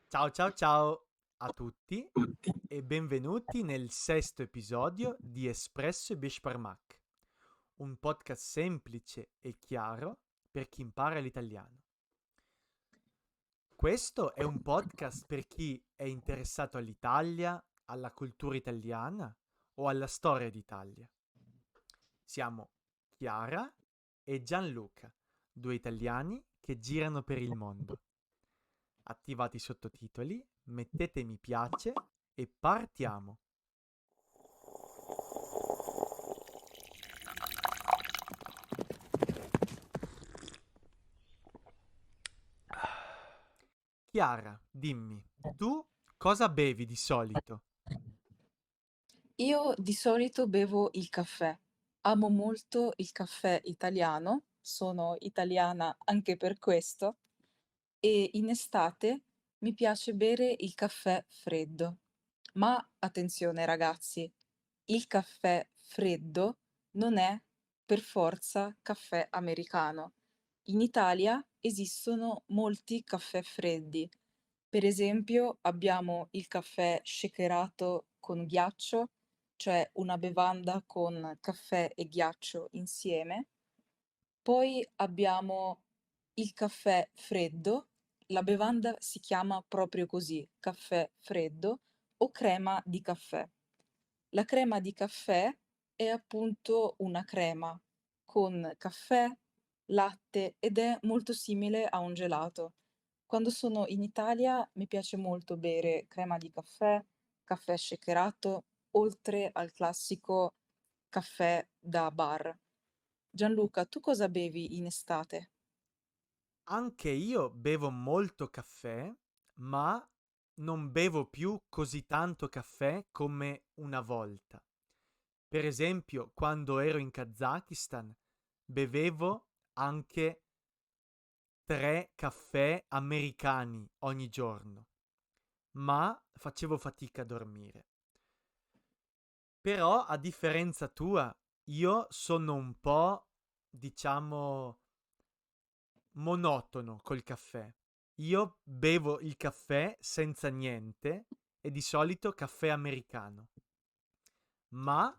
Ciao ciao ciao a tutti e benvenuti nel sesto episodio di Espresso e Bishparmak, un podcast semplice e chiaro per chi impara l'italiano. Questo è un podcast per chi è interessato all'Italia, alla cultura italiana o alla storia d'Italia. Siamo Chiara e Gianluca, due italiani che girano per il mondo. Attivate i sottotitoli, mettete mi piace e partiamo. Chiara, dimmi, tu cosa bevi di solito? Io di solito bevo il caffè. Amo molto il caffè italiano, sono italiana anche per questo, e in estate mi piace bere il caffè freddo. Ma attenzione ragazzi, il caffè freddo non è per forza caffè americano. In Italia esistono molti caffè freddi. Per esempio, abbiamo il caffè shakerato con ghiaccio, cioè una bevanda con caffè e ghiaccio insieme. Poi abbiamo il caffè freddo, la bevanda si chiama proprio così, caffè freddo o crema di caffè. La crema di caffè è appunto una crema con caffè, latte ed è molto simile a un gelato. Quando sono in Italia mi piace molto bere crema di caffè, caffè shakerato, oltre al classico caffè da bar. Gianluca, tu cosa bevi in estate? Anche io bevo molto caffè, ma non bevo più così tanto caffè come una volta. Per esempio, quando ero in Kazakistan, bevevo anche 3 caffè americani ogni giorno, ma facevo fatica a dormire. Però, a differenza tua, io sono un po', diciamo, monotono col caffè. Io bevo il caffè senza niente e di solito caffè americano. Ma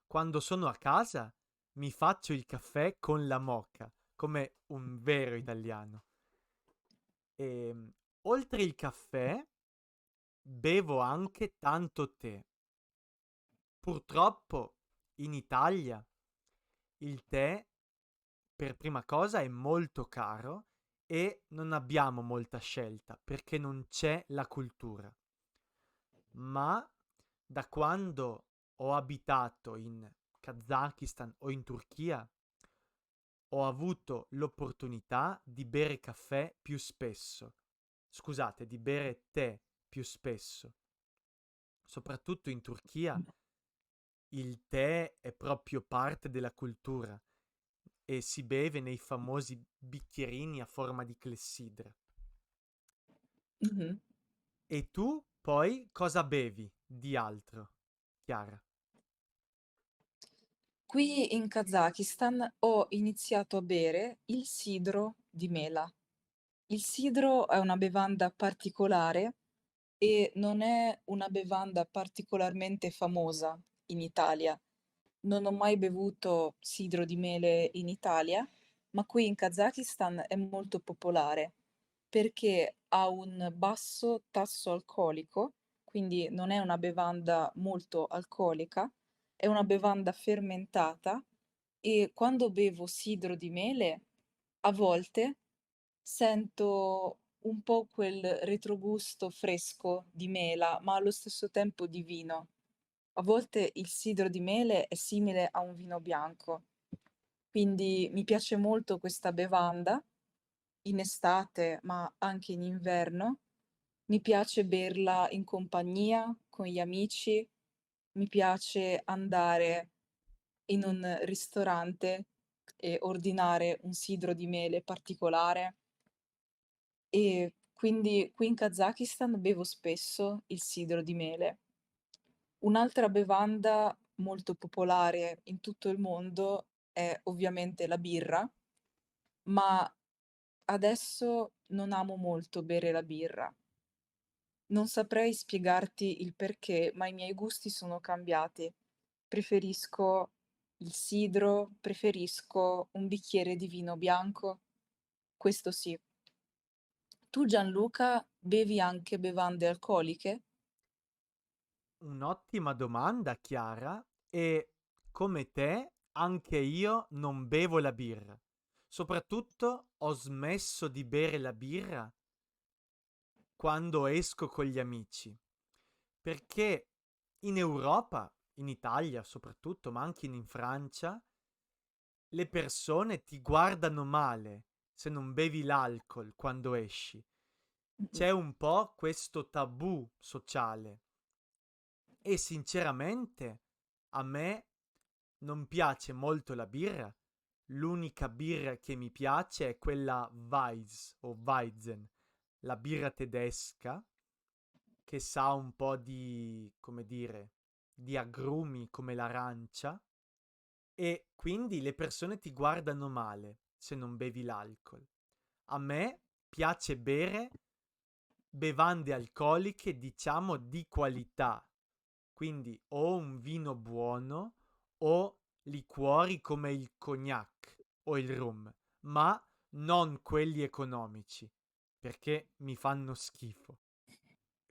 quando sono a casa mi faccio il caffè con la moka, come un vero italiano. E oltre il caffè, bevo anche tanto tè. Purtroppo in Italia il tè per prima cosa è molto caro e non abbiamo molta scelta perché non c'è la cultura. Ma da quando ho abitato in Kazakistan o in Turchia ho avuto l'opportunità di bere caffè più spesso. Scusate, di bere tè più spesso. Soprattutto in Turchia il tè è proprio parte della cultura e si beve nei famosi bicchierini a forma di clessidra. Mh-mh. E tu poi cosa bevi di altro, Chiara? Qui in Kazakistan ho iniziato a bere il sidro di mela. Il sidro è una bevanda particolare e non è una bevanda particolarmente famosa in Italia. Non ho mai bevuto sidro di mele in Italia, ma qui in Kazakistan è molto popolare perché ha un basso tasso alcolico, quindi non è una bevanda molto alcolica, è una bevanda fermentata e quando bevo sidro di mele, a volte sento un po' quel retrogusto fresco di mela, ma allo stesso tempo di vino. A volte il sidro di mele è simile a un vino bianco, quindi mi piace molto questa bevanda in estate, ma anche in inverno. Mi piace berla in compagnia, con gli amici, mi piace andare in un ristorante e ordinare un sidro di mele particolare e quindi qui in Kazakistan bevo spesso il sidro di mele. Un'altra bevanda molto popolare in tutto il mondo è ovviamente la birra, ma adesso non amo molto bere la birra. Non saprei spiegarti il perché, ma i miei gusti sono cambiati. Preferisco il sidro, preferisco un bicchiere di vino bianco, questo sì. Tu Gianluca bevi anche bevande alcoliche? Un'ottima domanda, Chiara, e come te, anche io non bevo la birra. Soprattutto ho smesso di bere la birra quando esco con gli amici, perché in Europa, in Italia soprattutto, ma anche in Francia, le persone ti guardano male se non bevi l'alcol quando esci. Mh-mh. C'è un po' questo tabù sociale e sinceramente a me non piace molto la birra. L'unica birra che mi piace è quella Weiss o Weizen, la birra tedesca che sa un po' di, come dire, di agrumi come l'arancia e quindi le persone ti guardano male se non bevi l'alcol. A me piace bere bevande alcoliche, diciamo, di qualità, quindi o un vino buono o liquori come il cognac o il rum, ma non quelli economici, perché mi fanno schifo.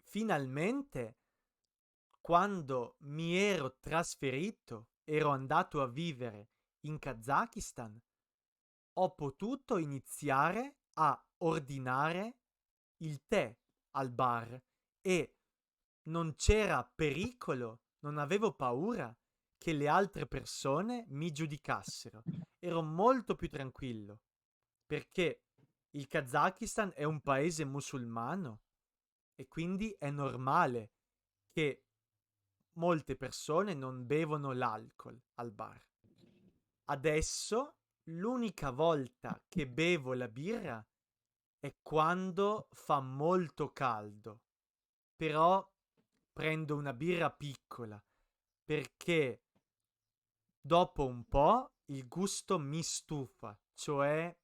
Finalmente, quando mi ero trasferito, ero andato a vivere in Kazakistan, ho potuto iniziare a ordinare il tè al bar e non c'era pericolo, non avevo paura che le altre persone mi giudicassero. Ero molto più tranquillo perché il Kazakistan è un paese musulmano e quindi è normale che molte persone non bevono l'alcol al bar. Adesso l'unica volta che bevo la birra è quando fa molto caldo, però prendo una birra piccola perché dopo un po' il gusto mi stufa, cioè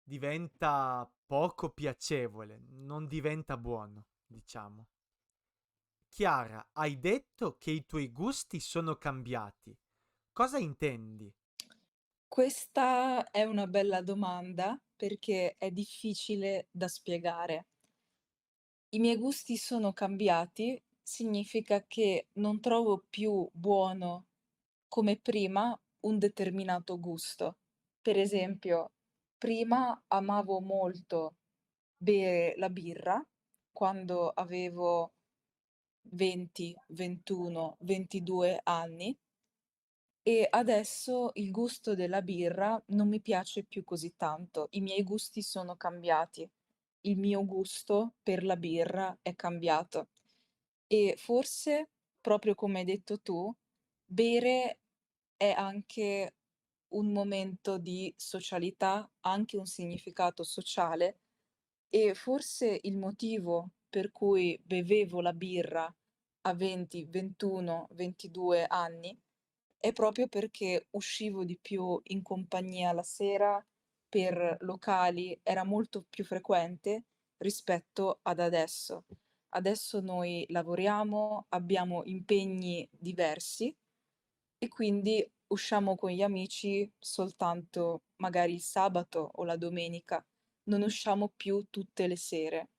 diventa poco piacevole, non diventa buono, diciamo. Chiara, hai detto che i tuoi gusti sono cambiati. Cosa intendi? Questa è una bella domanda perché è difficile da spiegare. I miei gusti sono cambiati, significa che non trovo più buono come prima un determinato gusto. Per esempio, prima amavo molto bere la birra quando avevo 20, 21, 22 anni e adesso il gusto della birra non mi piace più così tanto. I miei gusti sono cambiati. Il mio gusto per la birra è cambiato. E forse, proprio come hai detto tu, bere è anche un momento di socialità, ha anche un significato sociale e forse il motivo per cui bevevo la birra a 20, 21, 22 anni è proprio perché uscivo di più in compagnia la sera per locali, era molto più frequente rispetto ad adesso. Adesso noi lavoriamo, abbiamo impegni diversi e quindi usciamo con gli amici soltanto magari il sabato o la domenica, non usciamo più tutte le sere.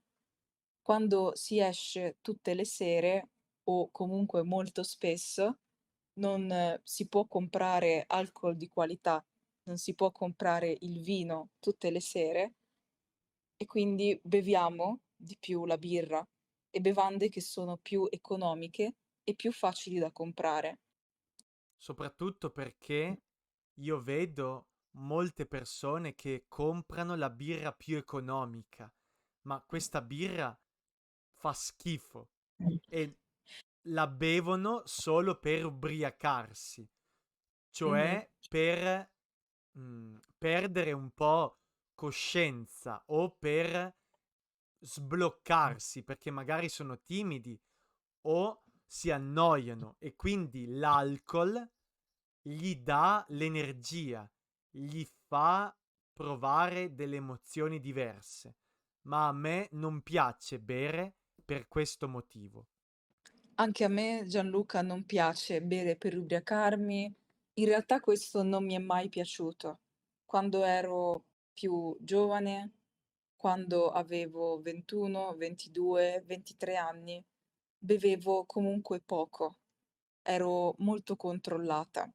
Quando si esce tutte le sere, o comunque molto spesso, non si può comprare alcol di qualità, non si può comprare il vino tutte le sere e quindi beviamo di più la birra e bevande che sono più economiche e più facili da comprare. Soprattutto perché io vedo molte persone che comprano la birra più economica, ma questa birra fa schifo e la bevono solo per ubriacarsi, Mh-mh. cioè per perdere un po' coscienza o per sbloccarsi perché magari sono timidi o si annoiano e quindi l'alcol gli dà l'energia, gli fa provare delle emozioni diverse. Ma a me non piace bere per questo motivo. Anche a me, Gianluca, non piace bere per ubriacarmi. In realtà questo non mi è mai piaciuto. Quando ero più giovane, quando avevo 21, 22, 23 anni, bevevo comunque poco. Ero molto controllata.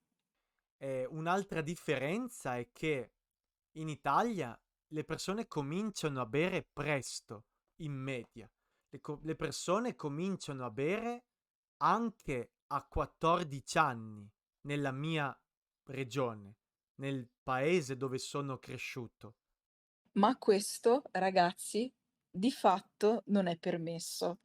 Un'altra differenza è che in Italia le persone cominciano a bere presto, in media. Le persone cominciano a bere anche a 14 anni nella mia regione, nel paese dove sono cresciuto. Ma questo, ragazzi, di fatto non è permesso.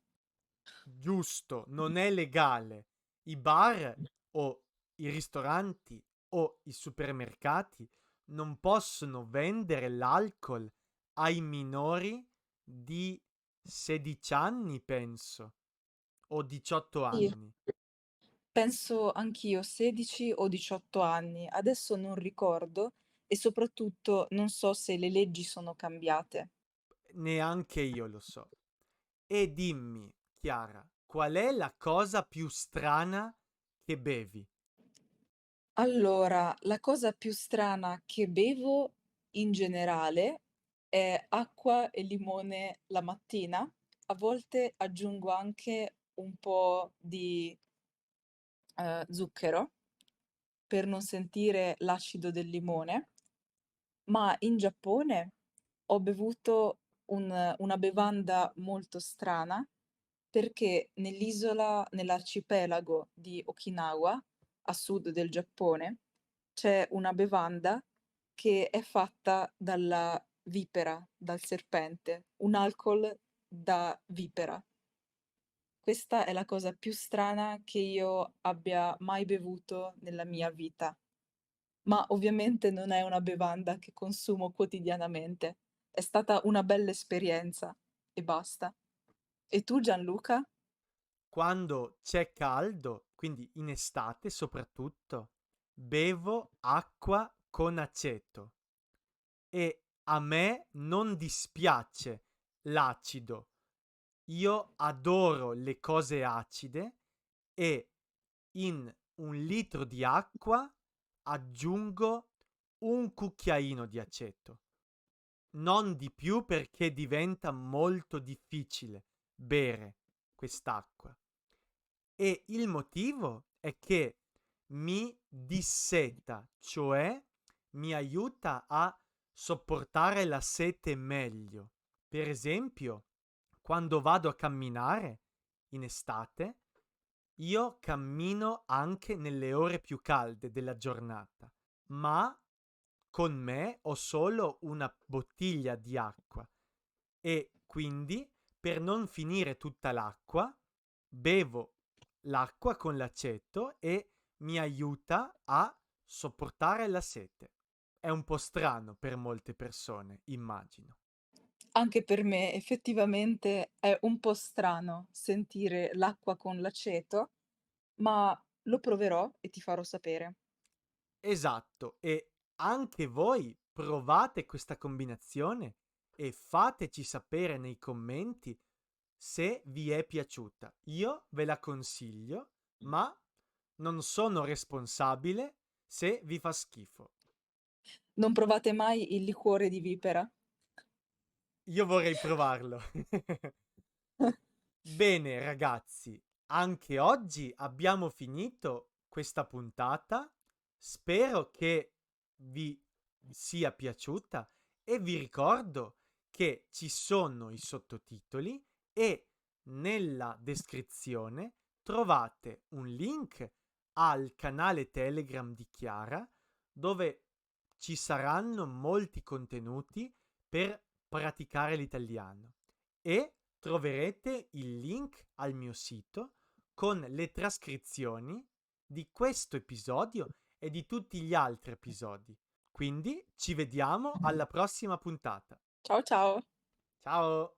Giusto, non è legale. I bar o i ristoranti o i supermercati non possono vendere l'alcol ai minori di 16 anni, penso, o 18 Sì. anni. Penso anch'io 16 o 18 anni, adesso non ricordo e soprattutto non so se le leggi sono cambiate. Neanche io lo so. E dimmi, Chiara, qual è la cosa più strana che bevi? Allora, la cosa più strana che bevo in generale è acqua e limone la mattina. A volte aggiungo anche un po' di zucchero per non sentire l'acido del limone. Ma in Giappone ho bevuto una bevanda molto strana, perché nell'arcipelago di Okinawa, a sud del Giappone, c'è una bevanda che è fatta dalla vipera, dal serpente, un alcol da vipera. Questa è la cosa più strana che io abbia mai bevuto nella mia vita. Ma ovviamente non è una bevanda che consumo quotidianamente. È stata una bella esperienza e basta. E tu Gianluca? Quando c'è caldo, quindi in estate soprattutto, bevo acqua con aceto e a me non dispiace l'acido. Io adoro le cose acide e in 1 litro di acqua aggiungo un cucchiaino di aceto. Non di più perché diventa molto difficile bere quest'acqua. E il motivo è che mi disseta, cioè mi aiuta a sopportare la sete meglio. Per esempio, quando vado a camminare in estate, io cammino anche nelle ore più calde della giornata, ma con me ho solo una bottiglia di acqua e quindi per non finire tutta l'acqua bevo l'acqua con l'aceto e mi aiuta a sopportare la sete. È un po' strano per molte persone, immagino. Anche per me effettivamente è un po' strano sentire l'acqua con l'aceto, ma lo proverò e ti farò sapere. Esatto, e anche voi provate questa combinazione e fateci sapere nei commenti se vi è piaciuta. Io ve la consiglio, ma non sono responsabile se vi fa schifo. Non provate mai il liquore di vipera? Io vorrei provarlo. Bene, ragazzi, anche oggi abbiamo finito questa puntata. Spero che vi sia piaciuta e vi ricordo che ci sono i sottotitoli e nella descrizione trovate un link al canale Telegram di Chiara dove ci saranno molti contenuti per praticare l'italiano e troverete il link al mio sito con le trascrizioni di questo episodio e di tutti gli altri episodi. Quindi ci vediamo alla prossima puntata. Ciao ciao! Ciao!